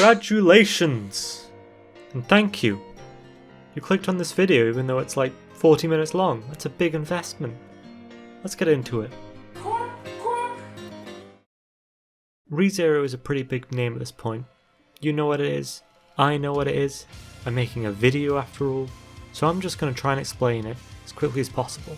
Congratulations! And thank you. You clicked on this video even though it's like 40 minutes long. That's a big investment. Let's get into it. ReZero is a pretty big name at this point. You know what it is, I know what it is, I'm making a video after all, so I'm just going to try and explain it as quickly as possible.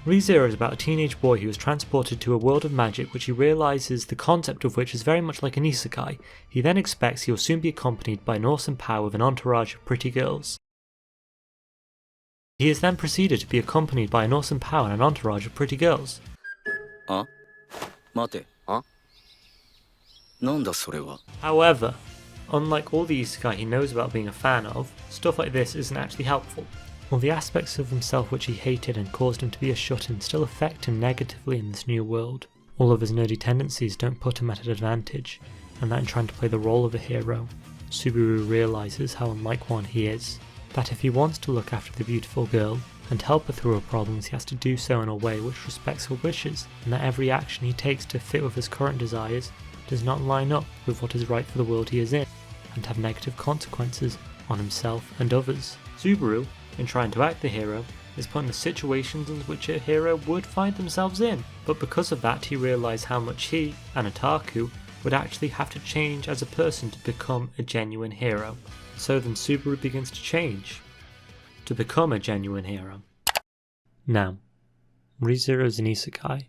ReZero is about a teenage boy who is transported to a world of magic which he realises the concept of which is very much like an isekai. He then expects he will soon be accompanied by an awesome power with an entourage of pretty girls. He is then proceeded to be accompanied by an awesome power and an entourage of pretty girls. However, unlike all the isekai he knows about being a fan of, stuff like this isn't actually helpful. All the aspects of himself which he hated and caused him to be a shut-in still affect him negatively in this new world. All of his nerdy tendencies don't put him at an advantage, and that in trying to play the role of a hero, Subaru realises how unlike one he is. That if he wants to look after the beautiful girl and help her through her problems, he has to do so in a way which respects her wishes, and that every action he takes to fit with his current desires does not line up with what is right for the world he is in, and have negative consequences on himself and others. Subaru, in trying to act the hero, is put into situations in which a hero would find themselves in, but because of that he realised how much he, an otaku, would actually have to change as a person to become a genuine hero. So then Subaru begins to change, to become a genuine hero. Now, ReZero is an isekai,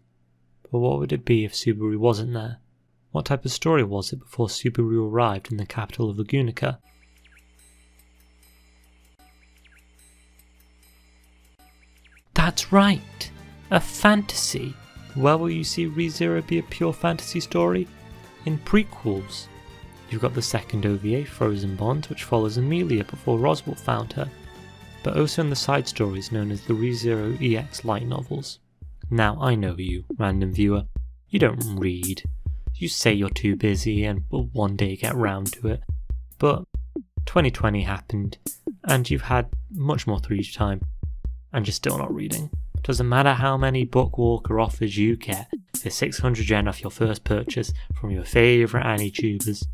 but what would it be if Subaru wasn't there? What type of story was it before Subaru arrived in the capital of Lagunica? That's right! A fantasy! Where will you see ReZero be a pure fantasy story? In prequels. You've got the second OVA, Frozen Bonds, which follows Amelia before Roswell found her, but also in the side stories known as the ReZero EX light novels. Now I know you, random viewer, you don't read. You say you're too busy and will one day get round to it, but 2020 happened, and you've had much more free time, and you're still not reading. Doesn't matter how many Bookwalker offers you get for 600 yen off your first purchase from your favourite AniTubers,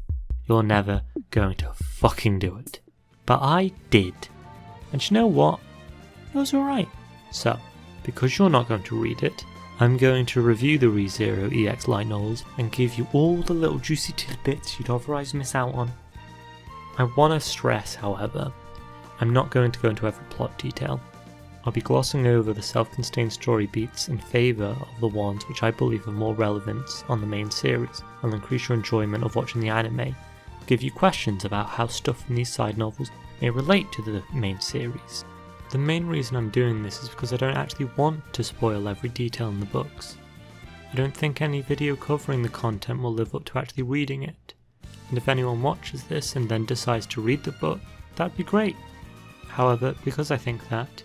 you're never going to fucking do it. But I did, and you know what? It was alright. So, because you're not going to read it, I'm going to review the ReZero EX light novels and give you all the little juicy tidbits you'd otherwise miss out on. I want to stress, however, I'm not going to go into every plot detail. I'll be glossing over the self-contained story beats in favour of the ones which I believe have more relevance on the main series, and increase your enjoyment of watching the anime, give you questions about how stuff in these side novels may relate to the main series. The main reason I'm doing this is because I don't actually want to spoil every detail in the books. I don't think any video covering the content will live up to actually reading it, and if anyone watches this and then decides to read the book, that'd be great. However, because I think that,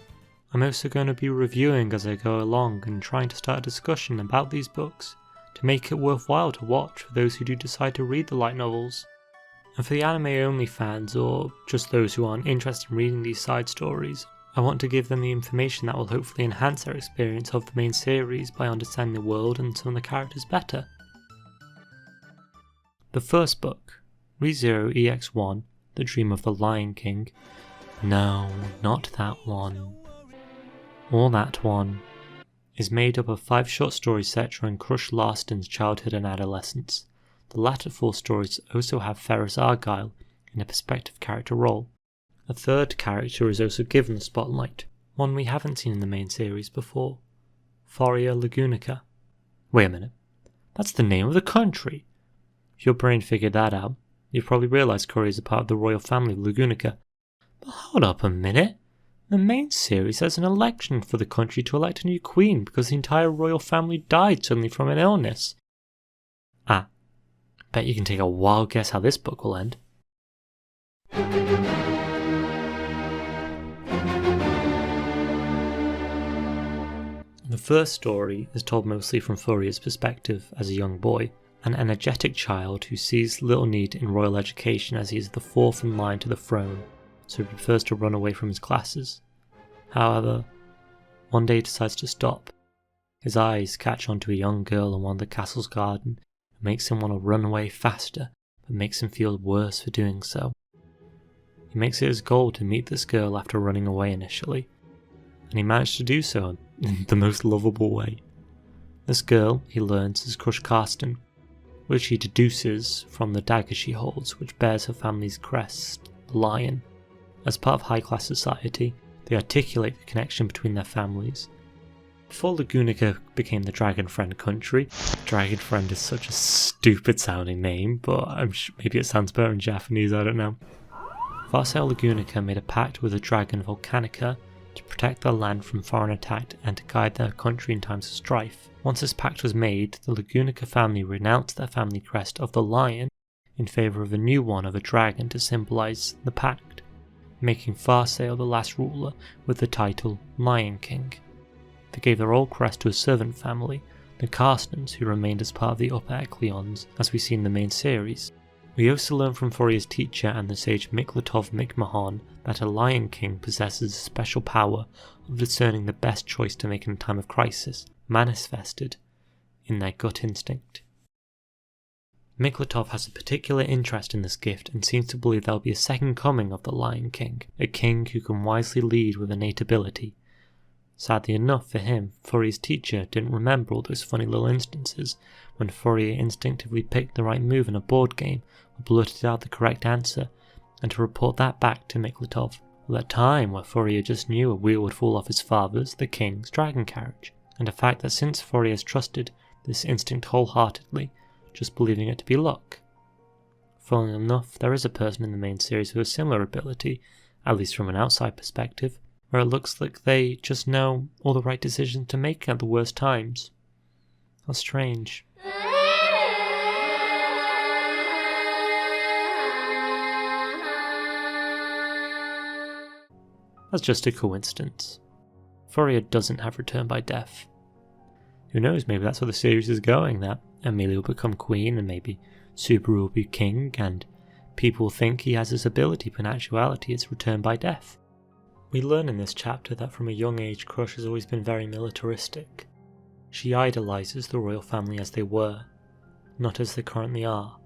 I'm also going to be reviewing as I go along and trying to start a discussion about these books to make it worthwhile to watch for those who do decide to read the light novels. And for the anime only fans, or just those who aren't interested in reading these side stories, I want to give them the information that will hopefully enhance their experience of the main series by understanding the world and some of the characters better. The first book, ReZero EX1, The Dream of the Lion King. No, not that one. Or that one. Is made up of 5 short stories set during Crusch Larston's childhood and adolescence. The latter 4 stories also have Felix Argyle in a perspective character role. A third character is also given the spotlight, one we haven't seen in the main series before, Foria Lagunica. Wait a minute, that's the name of the country! If your brain figured that out, you've probably realised Korea is a part of the royal family of Lagunica. But hold up a minute, the main series has an election for the country to elect a new queen because the entire royal family died suddenly from an illness. Bet you can take a wild guess how this book will end. The first story is told mostly from Furia's perspective as a young boy, an energetic child who sees little need in royal education as he is the 4th in line to the throne, so he prefers to run away from his classes. However, one day he decides to stop. His eyes catch onto a young girl in one of the castle's garden and makes him want to run away faster but makes him feel worse for doing so. He makes it his goal to meet this girl after running away initially, and he managed to do so in the most lovable way. This girl, he learns, is Crusch Karsten, which he deduces from the dagger she holds, which bears her family's crest, the lion. As part of high-class society, they articulate the connection between their families. Before Lugunica became the Dragon Friend country, Dragon Friend is such a stupid sounding name, but maybe it sounds better in Japanese, I don't know. Farsail Lugunica made a pact with the dragon Volcanica to protect their land from foreign attack and to guide their country in times of strife. Once this pact was made, the Lugunica family renounced their family crest of the lion in favour of a new one of a dragon to symbolise the pact, making Farsail the last ruler with the title Lion King. They gave their old crest to a servant family, the Karstens, who remained as part of the Upper Echelons, as we see in the main series. We also learn from Foria's teacher and the sage Miklatov Mikmahon that a Lion King possesses a special power of discerning the best choice to make in a time of crisis, manifested in their gut instinct. Miklatov has a particular interest in this gift and seems to believe there will be a second coming of the Lion King, a king who can wisely lead with innate ability. Sadly enough for him, Foria's teacher didn't remember all those funny little instances when Foria instinctively picked the right move in a board game or blurted out the correct answer, and to report that back to Miklatov. Well, that time where Foria just knew a wheel would fall off his father's, the king's, dragon carriage, and a fact that since Foria has trusted this instinct wholeheartedly, just believing it to be luck. Funnily enough, there is a person in the main series with a similar ability, at least from an outside perspective, where it looks like they just know all the right decisions to make at the worst times. How strange. That's just a coincidence. Foria doesn't have return by death. Who knows, maybe that's where the series is going, that Amelia will become queen and maybe Subaru will be king, and people think he has this ability, but in actuality it's return by death. We learn in this chapter that from a young age Crusch has always been very militaristic. She idolises the royal family as they were, not as they currently are.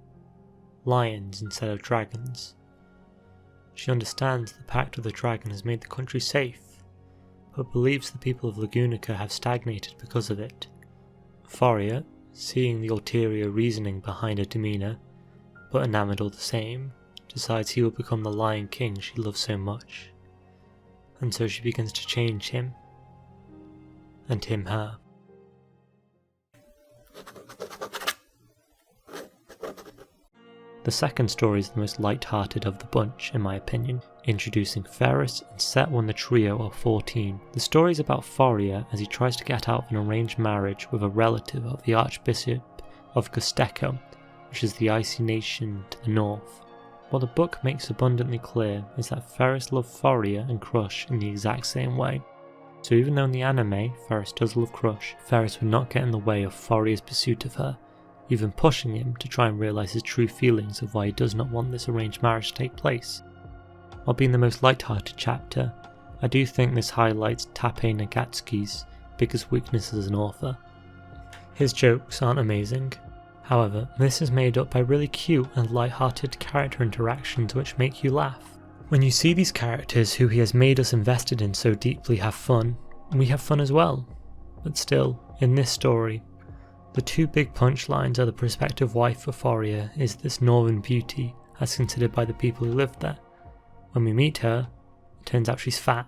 Lions instead of dragons. She understands the pact of the dragon has made the country safe, but believes the people of Lugunica have stagnated because of it. Foria, seeing the ulterior reasoning behind her demeanour, but enamoured all the same, decides he will become the Lion King she loves so much. And so she begins to change him, and him her. The second story is the most light-hearted of the bunch, in my opinion, introducing Ferris and set one the trio of 14. The story is about Foria as he tries to get out of an arranged marriage with a relative of the Archbishop of Gusteco, which is the icy nation to the north. What the book makes abundantly clear is that Ferris loved Foria and Crusch in the exact same way. So even though in the anime Ferris does love Crusch, Ferris would not get in the way of Foria's pursuit of her, even pushing him to try and realise his true feelings of why he does not want this arranged marriage to take place. While being the most light-hearted chapter, I do think this highlights Tappei Nagatsuki's biggest weakness as an author. His jokes aren't amazing. However, this is made up by really cute and light-hearted character interactions which make you laugh. When you see these characters who he has made us invested in so deeply have fun, we have fun as well. But still, in this story, the two big punchlines are the prospective wife of Foria is this northern beauty as considered by the people who lived there. When we meet her, it turns out she's fat,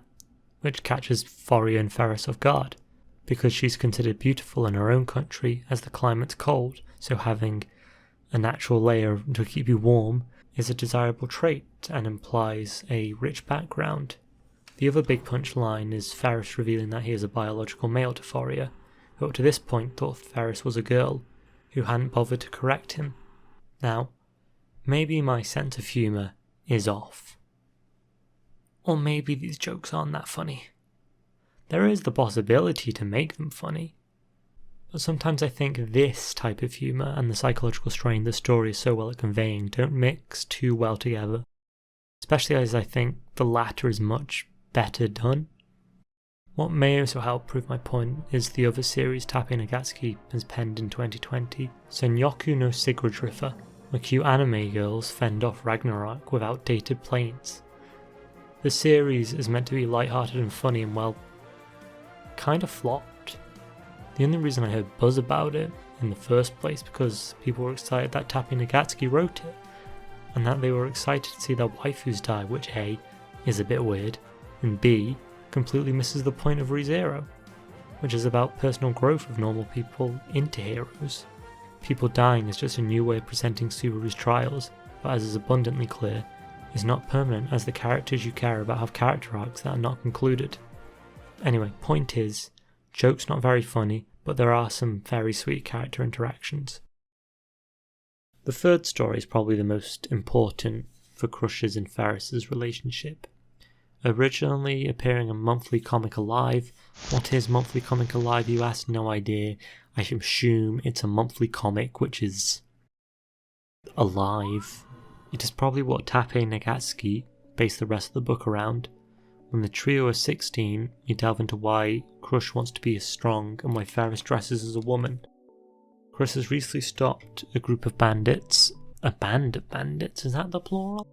which catches Foria and Ferris off guard, because she's considered beautiful in her own country as the climate's cold, so having a natural layer to keep you warm is a desirable trait and implies a rich background. The other big punchline is Ferris revealing that he is a biological male to Foria, who up to this point thought Ferris was a girl, who hadn't bothered to correct him. Now, maybe my sense of humour is off. Or maybe these jokes aren't that funny. There is the possibility to make them funny, but sometimes I think this type of humour and the psychological strain the story is so well at conveying don't mix too well together, especially as I think the latter is much better done. What may also help prove my point is the other series Tappei Nagatsuki has penned in 2020, Senyoku no Sigurdrifa, where cute anime girls fend off Ragnarok with outdated planes. The series is meant to be lighthearted and funny and, well, kind of flopped. The only reason I heard buzz about it in the first place because people were excited that Tappy Nagatsuki wrote it, and that they were excited to see their waifus die, which A, is a bit weird, and B, completely misses the point of ReZero, which is about personal growth of normal people into heroes. People dying is just a new way of presenting Subaru's trials, but as is abundantly clear, is not permanent as the characters you care about have character arcs that are not concluded. Anyway, point is, joke's not very funny, but there are some very sweet character interactions. The third story is probably the most important for Crusch's and Ferris's relationship. Originally appearing in Monthly Comic Alive. What is Monthly Comic Alive, you ask? No idea. I assume it's a monthly comic which is alive. It is probably what Tappy Nagatsuki based the rest of the book around. When the trio are 16, you delve into why Crusch wants to be as strong and why Ferris dresses as a woman. Crusch has recently stopped a group of bandits. A band of bandits, is that the plural?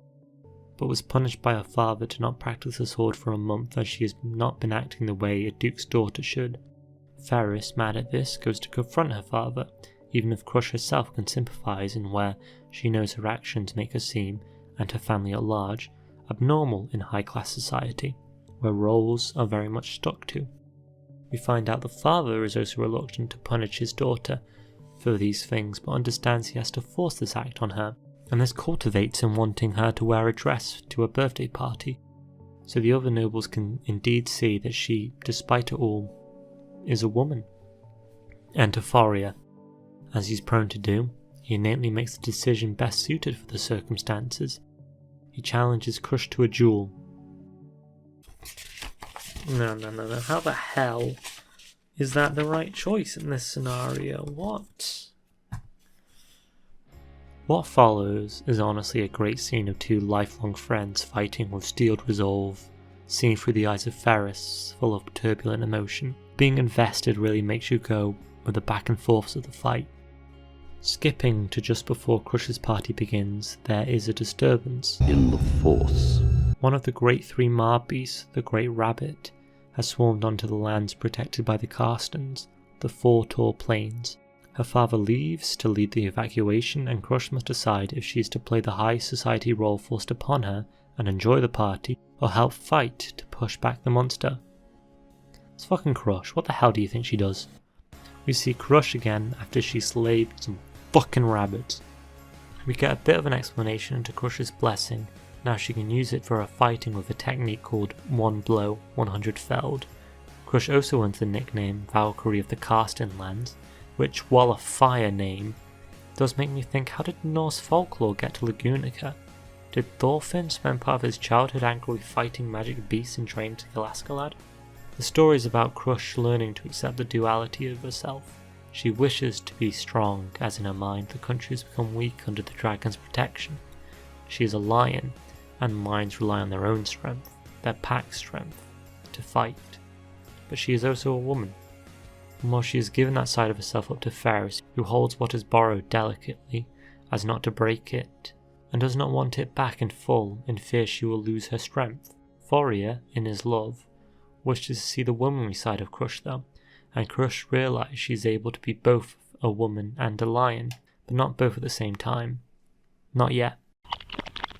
But was punished by her father to not practice the sword for a month as she has not been acting the way a duke's daughter should. Ferris, mad at this, goes to confront her father, even if Crusch herself can sympathise in where she knows her actions make her seem, and her family at large, abnormal in high-class society, where roles are very much stuck to. We find out the father is also reluctant to punish his daughter for these things, but understands he has to force this act on her, and this cultivates him wanting her to wear a dress to a birthday party, so the other nobles can indeed see that she, despite it all, is a woman. Enter Thoria. As he's prone to do, he innately makes the decision best suited for the circumstances. He challenges Crusch to a duel. No, how the hell is that the right choice in this scenario? What follows is honestly a great scene of two lifelong friends fighting with steeled resolve, seen through the eyes of Ferris, full of turbulent emotion. Being invested really makes you go with the back and forths of the fight. Skipping to just before Crusch's party begins, there is a disturbance. In the Force. One of the great three Mob beasts, the Great Rabbit, has swarmed onto the lands protected by the Karstens, the four tall plains. Her father leaves to lead the evacuation, and Crusch must decide if she is to play the high society role forced upon her and enjoy the party, or help fight to push back the monster. It's fucking Crusch, what the hell do you think she does? We see Crusch again after she slayed some fucking rabbits. We get a bit of an explanation into Crusch's blessing. Now she can use it for her fighting with a technique called One Blow, 100 Felled. Crusch also earns the nickname Valkyrie of the Karsten lands, which, while a fire name, does make me think, how did Norse folklore get to Lagunica? Did Thorfinn spend part of his childhood angrily fighting magic beasts and training to kill Askeladd? The story is about Crusch learning to accept the duality of herself. She wishes to be strong, as in her mind the country has become weak under the dragon's protection. She is a lion, and lions rely on their own strength, their pack strength, to fight. But she is also a woman. And while she has given that side of herself up to Ferris, who holds what is borrowed delicately, as not to break it, and does not want it back in full in fear she will lose her strength. Thoria, in his love, wishes to see the womanly side of Crusch though, and Crusch realizes she is able to be both a woman and a lion, but not both at the same time. Not yet.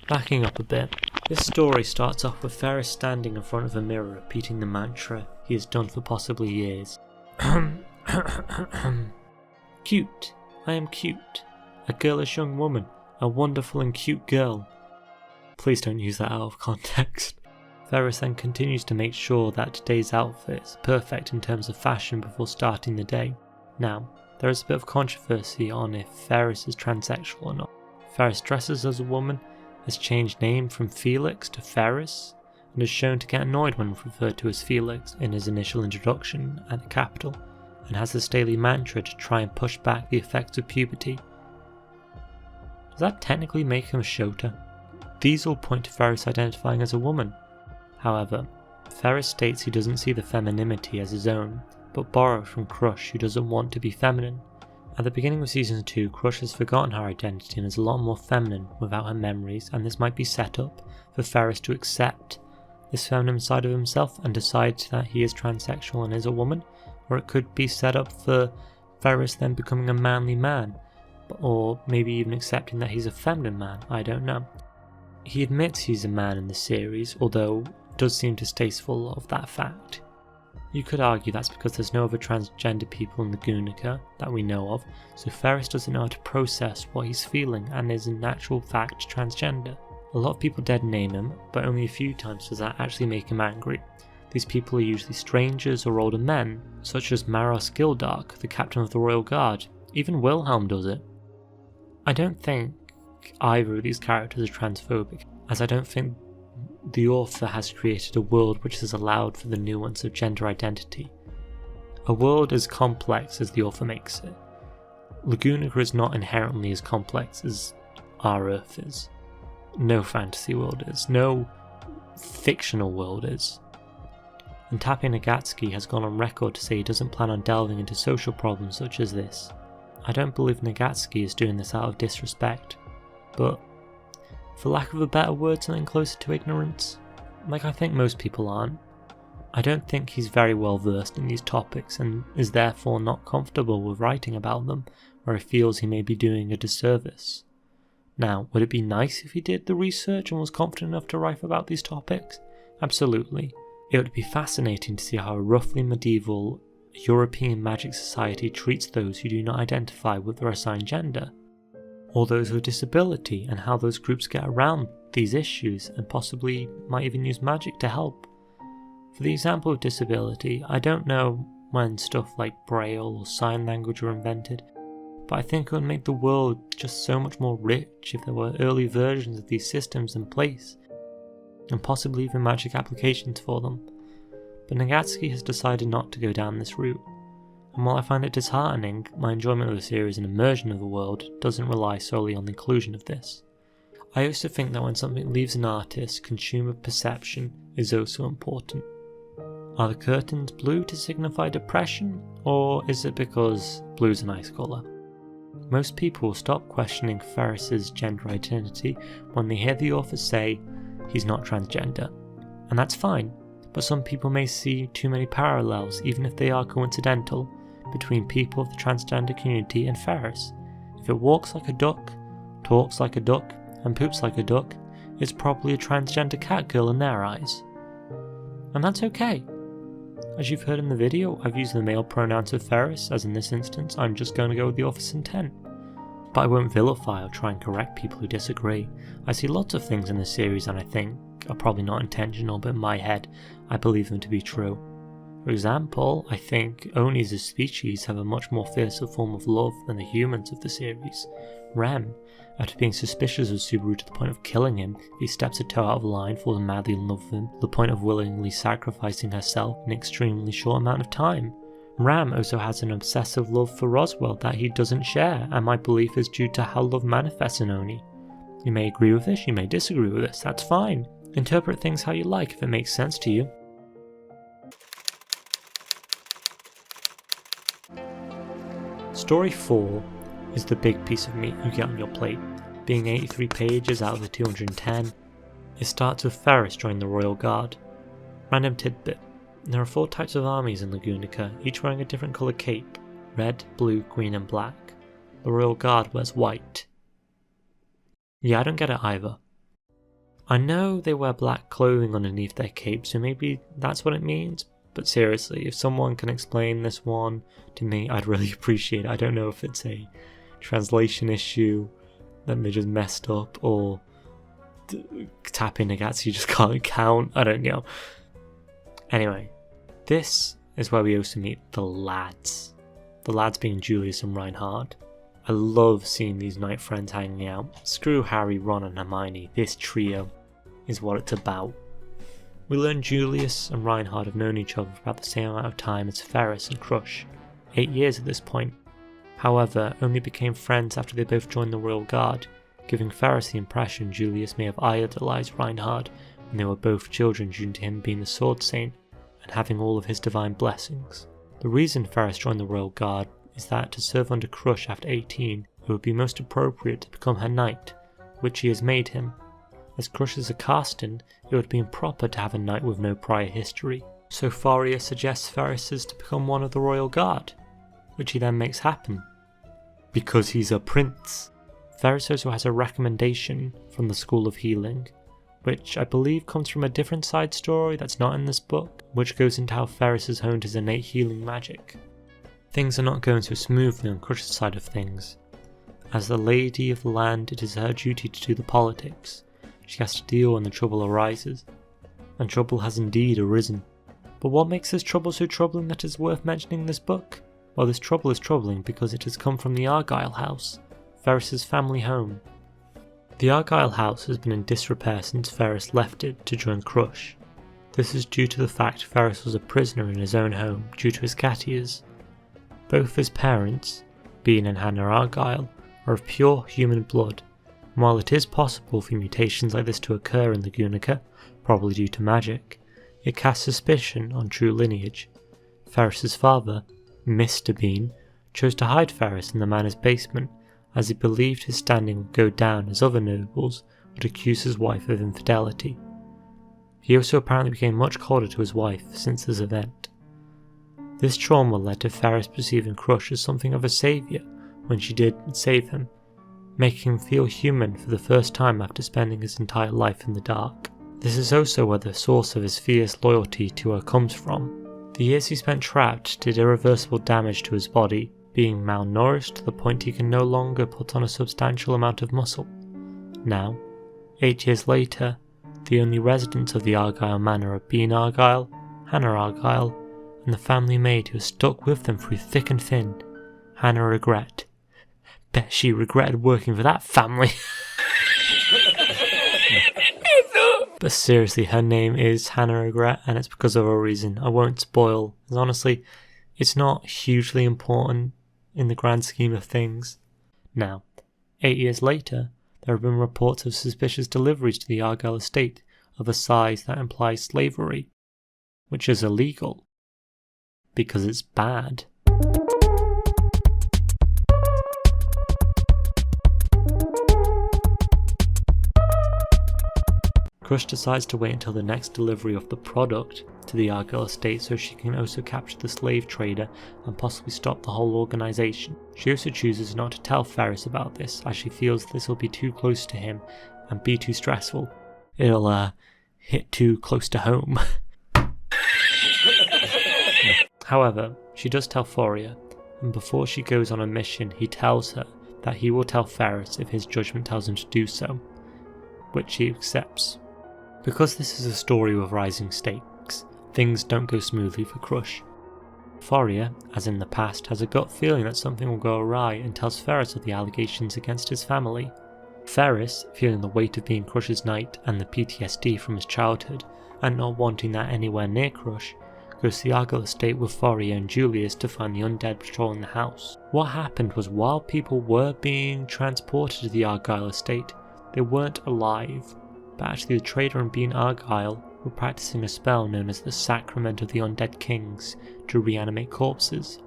Backing up a bit, this story starts off with Ferris standing in front of a mirror repeating the mantra he has done for possibly years. Cute. I am cute. A girlish young woman. A wonderful and cute girl. Please don't use that out of context. Ferris then continues to make sure that today's outfit is perfect in terms of fashion before starting the day. Now, there is a bit of controversy on if Ferris is transsexual or not. Ferris dresses as a woman, has changed name from Felix to Ferris, and is shown to get annoyed when referred to as Felix in his initial introduction at the capital, and has this daily mantra to try and push back the effects of puberty. Does that technically make him a Shota? These all point to Ferris identifying as a woman. However, Ferris states he doesn't see the femininity as his own, but borrows from Crusch who doesn't want to be feminine, At the beginning of Season 2, Crusch has forgotten her identity and is a lot more feminine without her memories, and this might be set up for Ferris to accept this feminine side of himself and decide that he is transsexual and is a woman, or it could be set up for Ferris then becoming a manly man, or maybe even accepting that he's a feminine man, I don't know. He admits he's a man in the series, although does seem distasteful of that fact. You could argue that's because there's no other transgender people in Lagunica that we know of, so Ferris doesn't know how to process what he's feeling and is in actual fact transgender. A lot of people dead name him, but only a few times does that actually make him angry. These people are usually strangers or older men, such as Maros Gildark, the captain of the Royal Guard. Even Wilhelm does it. I don't think either of these characters are transphobic, as I don't think the author has created a world which has allowed for the nuance of gender identity. A world as complex as the author makes it. Lagunica is not inherently as complex as our Earth is. No fantasy world is. No fictional world is. And Tape Nagatsuki has gone on record to say he doesn't plan on delving into social problems such as this. I don't believe Nagatsuki is doing this out of disrespect, but for lack of a better word, something closer to ignorance, like I think most people aren't. I don't think he's very well versed in these topics and is therefore not comfortable with writing about them, where he feels he may be doing a disservice. Now, would it be nice if he did the research and was confident enough to write about these topics? Absolutely. It would be fascinating to see how a roughly medieval European magic society treats those who do not identify with their assigned gender, or those with disability, and how those groups get around these issues and possibly might even use magic to help. For the example of disability, I don't know when stuff like Braille or sign language were invented, but I think it would make the world just so much more rich if there were early versions of these systems in place, and possibly even magic applications for them. But Nagatsuki has decided not to go down this route, and while I find it disheartening, my enjoyment of the series and immersion of the world doesn't rely solely on the inclusion of this. I also think that when something leaves an artist, consumer perception is also important. Are the curtains blue to signify depression, or is it because blue's a nice colour? Most people will stop questioning Ferris's gender identity when they hear the author say he's not transgender, and that's fine, but some people may see too many parallels, even if they are coincidental, between people of the transgender community and Ferris. If it walks like a duck, talks like a duck, and poops like a duck, it's probably a transgender catgirl in their eyes. And that's okay. As you've heard in the video, I've used the male pronouns of Ferris, as in this instance I'm just going to go with the author's intent. But I won't vilify or try and correct people who disagree. I see lots of things in the series and I think are probably not intentional, but in my head I believe them to be true. For example, I think Onis as species have a much more fiercer form of love than the humans of the series. Rem, after being suspicious of Subaru to the point of killing him if he steps a toe out of line, falls madly in love with him to the point of willingly sacrificing herself in an extremely short amount of time. Ram also has an obsessive love for Roswell that he doesn't share, and my belief is due to how love manifests in Oni. You may agree with this, you may disagree with this, that's fine. Interpret things how you like if it makes sense to you. Story 4 is the big piece of meat you get on your plate. Being 83 pages out of the 210, it starts with Ferris joining the Royal Guard. Random tidbit. There are 4 types of armies in Lagunica, each wearing a different colour cape: red, blue, green and black. The Royal Guard wears white. Yeah, I don't get it either. I know they wear black clothing underneath their cape, so maybe that's what it means, but seriously, if someone can explain this one to me, I'd really appreciate it. I don't know if it's a translation issue that they just messed up, or Tape Nagatsuki just can't count, I don't know. Anyway, this is where we also meet the lads. The lads being Julius and Reinhard. I love seeing these knight friends hanging out. Screw Harry, Ron and Hermione, this trio is what it's about. We learn Julius and Reinhard have known each other for about the same amount of time as Ferris and Crusch, 8 years at this point. However, only became friends after they both joined the Royal Guard, giving Ferris the impression Julius may have idolised Reinhard when they were both children due to him being the Sword Saint and having all of his divine blessings. The reason Ferris joined the Royal Guard is that to serve under Crusch after 18, it would be most appropriate to become her knight, which he has made him. As Crusch is a Karsten, it would be improper to have a knight with no prior history. So Faria suggests Ferris to become one of the royal guard, which he then makes happen. Because he's a prince. Ferris also has a recommendation from the School of Healing, which I believe comes from a different side story that's not in this book, which goes into how Ferris has honed his innate healing magic. Things are not going so smoothly on Crusch's side of things. As the lady of the land, it is her duty to do the politics. She has to deal when the trouble arises, and trouble has indeed arisen. But what makes this trouble so troubling that it's worth mentioning in this book? Well, this trouble is troubling because it has come from the Argyle house, Ferris's family home. The Argyle house has been in disrepair since Ferris left it to join Crusch. This is due to the fact Ferris was a prisoner in his own home due to his cat ears. Both his parents, Bean and Hannah Argyle, are of pure human blood, and while it is possible for mutations like this to occur in the Guernica, probably due to magic, it casts suspicion on true lineage. Ferris's father, Mr. Bean, chose to hide Ferris in the manor's basement as he believed his standing would go down as other nobles would accuse his wife of infidelity. He also apparently became much colder to his wife since this event. This trauma led to Ferris perceiving Crusch as something of a saviour when she did save him, making him feel human for the first time after spending his entire life in the dark. This is also where the source of his fierce loyalty to her comes from. The years he spent trapped did irreversible damage to his body, being malnourished to the point he can no longer put on a substantial amount of muscle. Now, 8 years later, the only residents of the Argyle manor are Bean Argyle, Hannah Argyle, and the family maid who has stuck with them through thick and thin, Hannah Regret. Bet she regretted working for that family. But seriously, her name is Hannah Regret, and it's because of a reason I won't spoil, as honestly, it's not hugely important in the grand scheme of things. Now, 8 years later, there have been reports of suspicious deliveries to the Argyle estate of a size that implies slavery, which is illegal, because it's bad. Crusch decides to wait until the next delivery of the product to the Argyle estate so she can also capture the slave trader and possibly stop the whole organisation. She also chooses not to tell Ferris about this as she feels this will be too close to him and be too stressful. It'll hit too close to home. However, she does tell Faria, and before she goes on a mission he tells her that he will tell Ferris if his judgment tells him to do so, which she accepts. Because this is a story with rising stakes, things don't go smoothly for Crusch. Faria, as in the past, has a gut feeling that something will go awry and tells Ferris of the allegations against his family. Ferris, feeling the weight of being Crusch's knight and the PTSD from his childhood, and not wanting that anywhere near Crusch, goes to the Argyle estate with Faria and Julius to find the undead patrolling the house. What happened was while people were being transported to the Argyle estate, they weren't alive, but actually the trader and Bean Argyle were practicing a spell known as the Sacrament of the Undead Kings to reanimate corpses.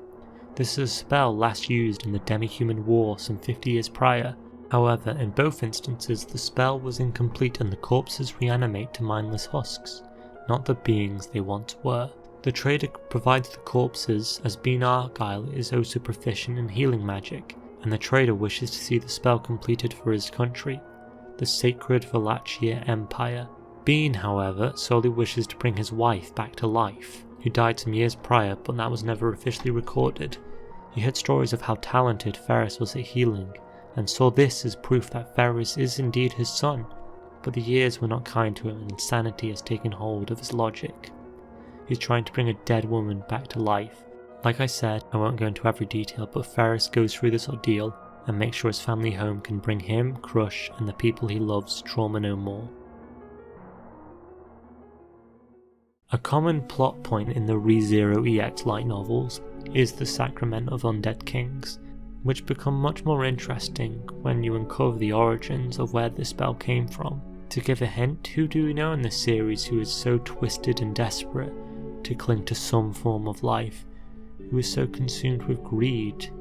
This is a spell last used in the Demi-Human War some 50 years prior. However, in both instances the spell was incomplete and the corpses reanimate to mindless husks, not the beings they once were. The trader provides the corpses as Bean Argyle is also proficient in healing magic, and the trader wishes to see the spell completed for his country, the sacred Valkyrie Empire. Bean, however, solely wishes to bring his wife back to life, who died some years prior but that was never officially recorded. He heard stories of how talented Ferris was at healing, and saw this as proof that Ferris is indeed his son, but the years were not kind to him and insanity has taken hold of his logic. He's trying to bring a dead woman back to life. Like I said, I won't go into every detail, but Ferris goes through this ordeal and makes sure his family home can bring him, Crusch, and the people he loves trauma no more. A common plot point in the ReZero EX light novels is the Sacrament of Undead Kings, which become much more interesting when you uncover the origins of where this spell came from. To give a hint, who do we know in this series who is so twisted and desperate to cling to some form of life, who is so consumed with greed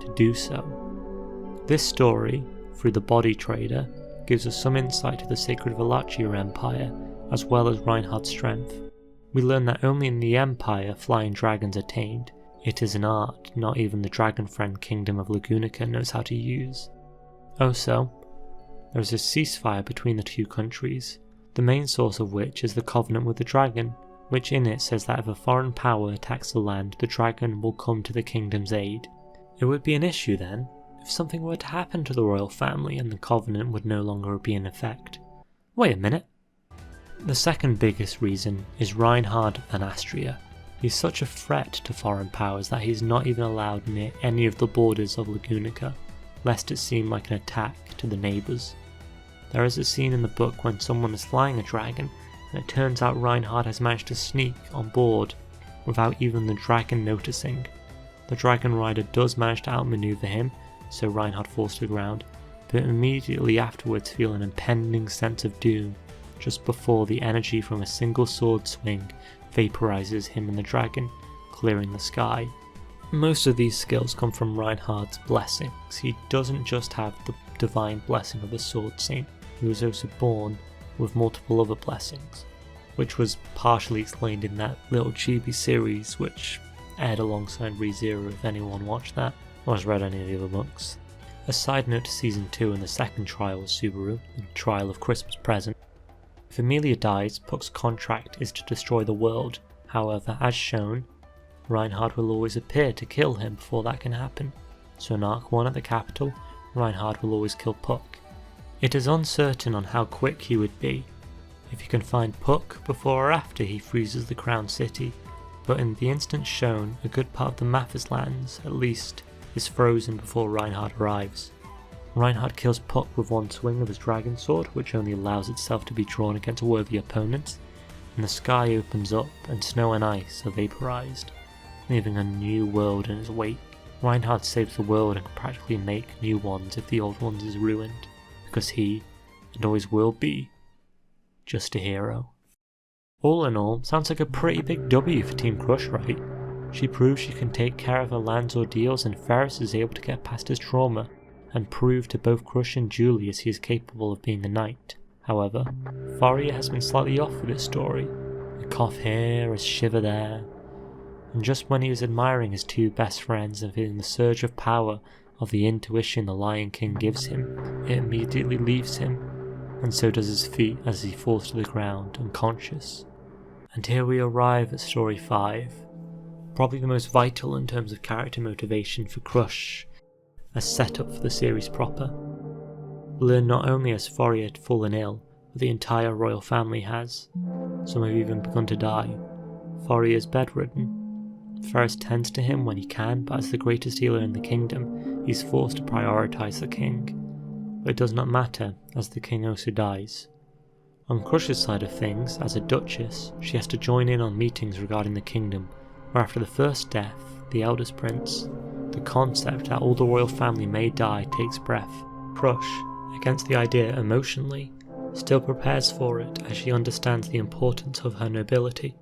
to do so. This story, through the body trader, gives us some insight to the sacred Valkyrie Empire, as well as Reinhardt's strength. We learn that only in the Empire flying dragons are tamed. It is an art not even the dragon friend kingdom of Lagunica knows how to use. Also, there is a ceasefire between the two countries, the main source of which is the covenant with the dragon, which in it says that if a foreign power attacks the land, the dragon will come to the kingdom's aid. It would be an issue then, if something were to happen to the royal family and the covenant would no longer be in effect. Wait a minute. The second biggest reason is Reinhard van Astria. He's such a threat to foreign powers that he's not even allowed near any of the borders of Lagunica, lest it seem like an attack to the neighbours. There is a scene in the book when someone is flying a dragon, and it turns out Reinhard has managed to sneak on board without even the dragon noticing. The dragon rider does manage to outmaneuver him, so Reinhard falls to the ground, but immediately afterwards feel an impending sense of doom, just before the energy from a single sword swing vaporizes him and the dragon, clearing the sky. Most of these skills come from Reinhardt's blessings. He doesn't just have the divine blessing of the sword saint, he was also born with multiple other blessings, which was partially explained in that little chibi series which aired alongside ReZero if anyone watched that or has read any of the other books. A side note to Season 2 and the second trial of Subaru, the trial of Christmas present. If Emilia dies, Puck's contract is to destroy the world. However, as shown, Reinhard will always appear to kill him before that can happen. So in Arc 1 at the capital, Reinhard will always kill Puck. It is uncertain on how quick he would be, if he can find Puck before or after he freezes the Crown City, but in the instance shown, a good part of the Mathis lands, at least, is frozen before Reinhard arrives. Reinhard kills Puck with one swing of his dragon sword, which only allows itself to be drawn against worthy opponents, and the sky opens up and snow and ice are vaporized, leaving a new world in his wake. Reinhard saves the world and can practically make new ones if the old ones is ruined, because he, and always will be, just a hero. All in all, sounds like a pretty big W for Team Crusch, right? She proves she can take care of her land's ordeals, and Ferris is able to get past his trauma and prove to both Crusch and Julius he is capable of being a knight. However, Thoria has been slightly off with his story. A cough here, a shiver there, and just when he was admiring his two best friends and feeling the surge of power of the intuition the Lion King gives him, it immediately leaves him, and so does his feet as he falls to the ground unconscious. And here we arrive at story 5, probably the most vital in terms of character motivation for Crusch, a setup for the series proper. We learn not only has Thoria fallen ill, but the entire royal family has. Some have even begun to die. Thoria is bedridden. Ferris tends to him when he can, but as the greatest healer in the kingdom, he's forced to prioritise the king. But it does not matter, as the king also dies. On Crusch's side of things, as a duchess, she has to join in on meetings regarding the kingdom, where after the first death, the eldest prince, the concept that all the royal family may die takes breath. Crusch, against the idea emotionally, still prepares for it as she understands the importance of her nobility.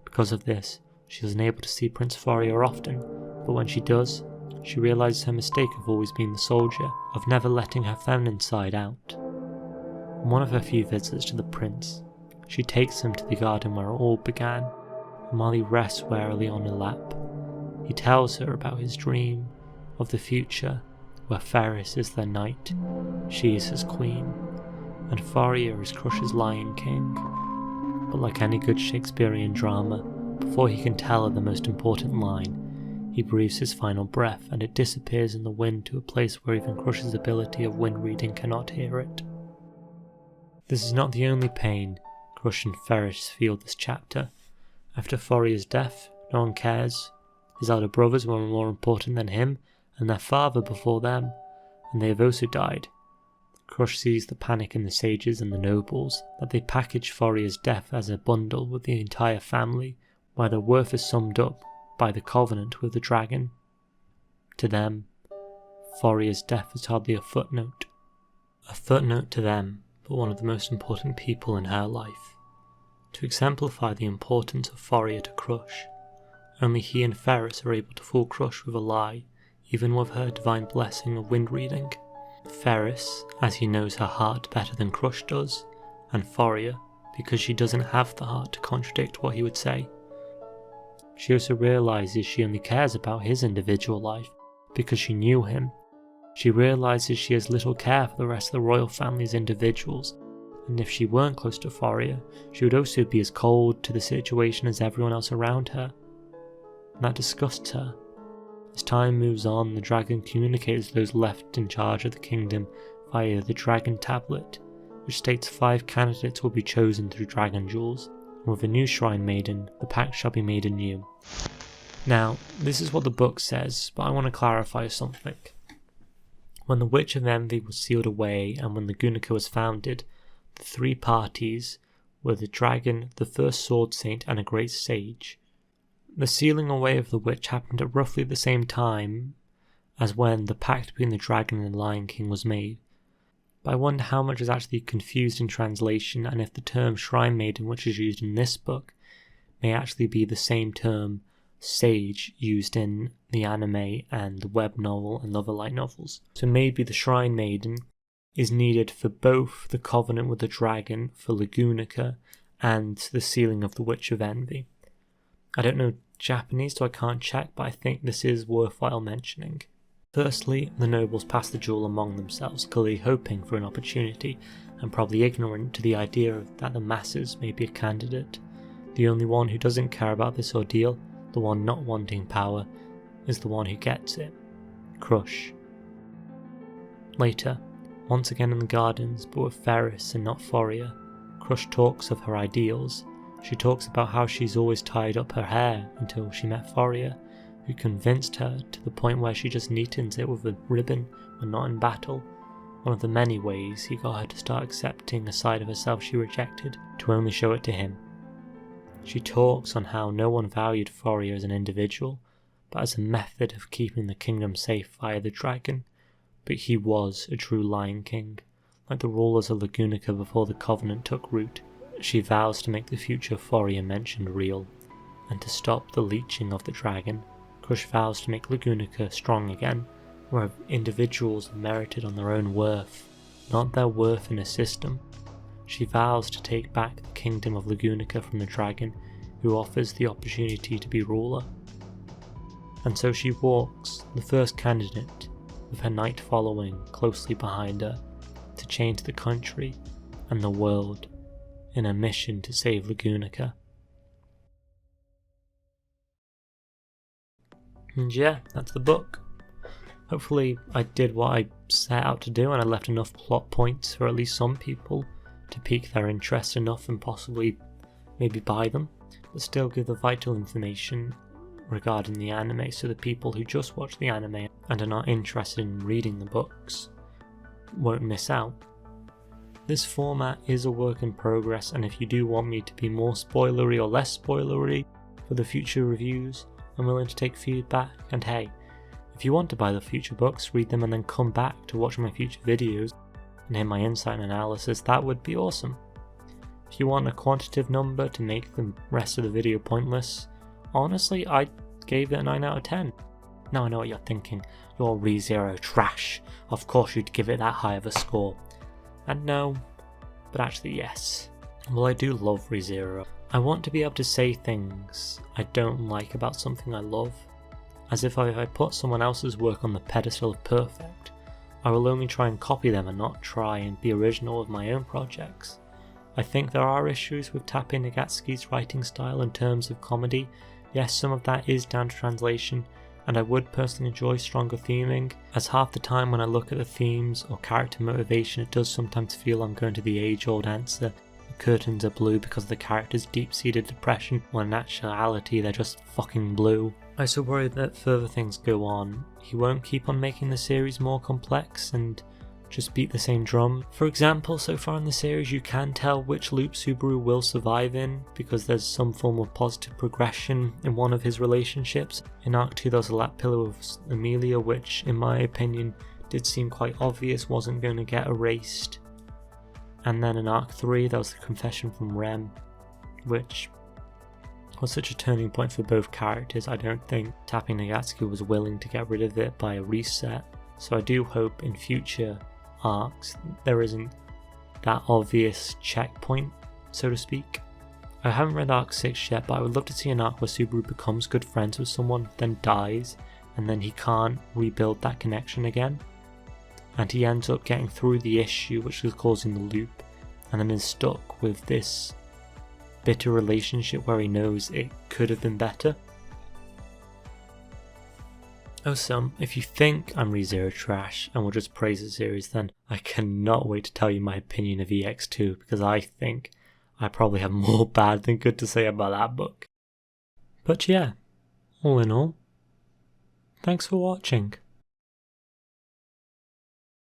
Because of this, she is unable to see Prince Thoria often, but when she does, she realises her mistake of always being the soldier, of never letting her feminine side out. On one of her few visits to the prince, she takes him to the garden where it all began, and while he rests warily on her lap, he tells her about his dream of the future where Ferris is their knight, she is his queen, and Thoria is Crusch's Lion King. But like any good Shakespearean drama, before he can tell her the most important line, he breathes his final breath and it disappears in the wind to a place where even Crusch's ability of wind reading cannot hear it. This is not the only pain Crusch and Ferris feel this chapter. After Thoria's death, no one cares. His elder brothers were more important than him, and their father before them, and they have also died. Crusch sees the panic in the sages and the nobles, that they package Thoria's death as a bundle with the entire family, where their worth is summed up by the covenant with the dragon. To them, Thoria's death is hardly a footnote. A footnote to them, but one of the most important people in her life. To exemplify the importance of Thoria to Crusch, only he and Ferris are able to fool Crusch with a lie, even with her divine blessing of wind reading. Ferris, as he knows her heart better than Crusch does, and Foria, because she doesn't have the heart to contradict what he would say. She also realises she only cares about his individual life because she knew him. She realises she has little care for the rest of the royal family's individuals, and if she weren't close to Foria, she would also be as cold to the situation as everyone else around her. And that disgusts her. As time moves on, the dragon communicates with those left in charge of the kingdom via the dragon tablet, which states 5 candidates will be chosen through dragon jewels, and with a new shrine maiden, the pact shall be made anew. Now, this is what the book says, but I want to clarify something. When the Witch of Envy was sealed away and when Lagunica was founded, the 3 parties were the dragon, the first sword saint, and a great sage. The sealing away of the witch happened at roughly the same time as when the pact between the dragon and the Lion King was made. But I wonder how much is actually confused in translation, and if the term Shrine Maiden, which is used in this book, may actually be the same term sage used in the anime and the web novel and other light novels. So maybe the Shrine Maiden is needed for both the covenant with the dragon for Lagunica and the sealing of the Witch of Envy. I don't know Japanese, so I can't check, but I think this is worthwhile mentioning. Firstly, the nobles pass the jewel among themselves, clearly hoping for an opportunity, and probably ignorant to the idea that the masses may be a candidate. The only one who doesn't care about this ordeal, the one not wanting power, is the one who gets it. Crusch. Later, once again in the gardens, but with Ferris and not Foria, Crusch talks of her ideals. She talks about how she's always tied up her hair until she met Foria, who convinced her to the point where she just neatens it with a ribbon when not in battle. One of the many ways he got her to start accepting a side of herself she rejected, to only show it to him. She talks on how no one valued Foria as an individual, but as a method of keeping the kingdom safe via the dragon, but he was a true Lion King, like the rulers of Lagunica before the Covenant took root. She vows to make the future Foria mentioned real, and to stop the leeching of the dragon. Crusch vows to make Lagunica strong again, where individuals are merited on their own worth, not their worth in a system. She vows to take back the kingdom of Lagunica from the dragon, who offers the opportunity to be ruler. And so she walks, the first candidate, with her knight following closely behind her, to change the country and the world in a mission to save Lagunica. And yeah, that's the book. Hopefully I did what I set out to do and I left enough plot points for at least some people to pique their interest enough and possibly maybe buy them, but still give the vital information regarding the anime so the people who just watch the anime and are not interested in reading the books won't miss out. This format is a work in progress, and if you do want me to be more spoilery or less spoilery for the future reviews, I'm willing to take feedback. And hey, if you want to buy the future books, read them and then come back to watch my future videos and hear my insight and analysis, that would be awesome. If you want a quantitative number to make the rest of the video pointless, honestly, I gave it a 9 out of 10. Now I know what you're thinking, you're ReZero trash, of course you'd give it that high of a score. And no, but actually yes. Well, I do love ReZero. I want to be able to say things I don't like about something I love, as if I put someone else's work on the pedestal of perfect, I will only try and copy them and not try and be original with my own projects. I think there are issues with Tappy Nagatsuki's writing style in terms of comedy. Yes, some of that is down to translation, and I would personally enjoy stronger theming, as half the time when I look at the themes or character motivation, it does sometimes feel I'm going to the age-old answer, the curtains are blue because of the character's deep-seated depression, when in actuality they're just fucking blue. I also worry that further things go on, he won't keep on making the series more complex and just beat the same drum. For example, so far in the series you can tell which loop Subaru will survive in, because there's some form of positive progression in one of his relationships. In Arc 2 there was a lap pillow with Amelia, which in my opinion did seem quite obvious wasn't going to get erased. And then in Arc 3 there was the confession from Rem, which was such a turning point for both characters. I don't think Tapping Nagatsuki was willing to get rid of it by a reset, so I do hope in future arcs there isn't that obvious checkpoint, so to speak. I haven't read arc 6 yet, but I would love to see an arc where Subaru becomes good friends with someone, then dies, and then he can't rebuild that connection again, and he ends up getting through the issue which was causing the loop, and then is stuck with this bitter relationship where he knows it could have been better. Also, if you think I'm ReZero trash and will just praise the series, then I cannot wait to tell you my opinion of EX2, because I think I probably have more bad than good to say about that book. But yeah, all in all, thanks for watching.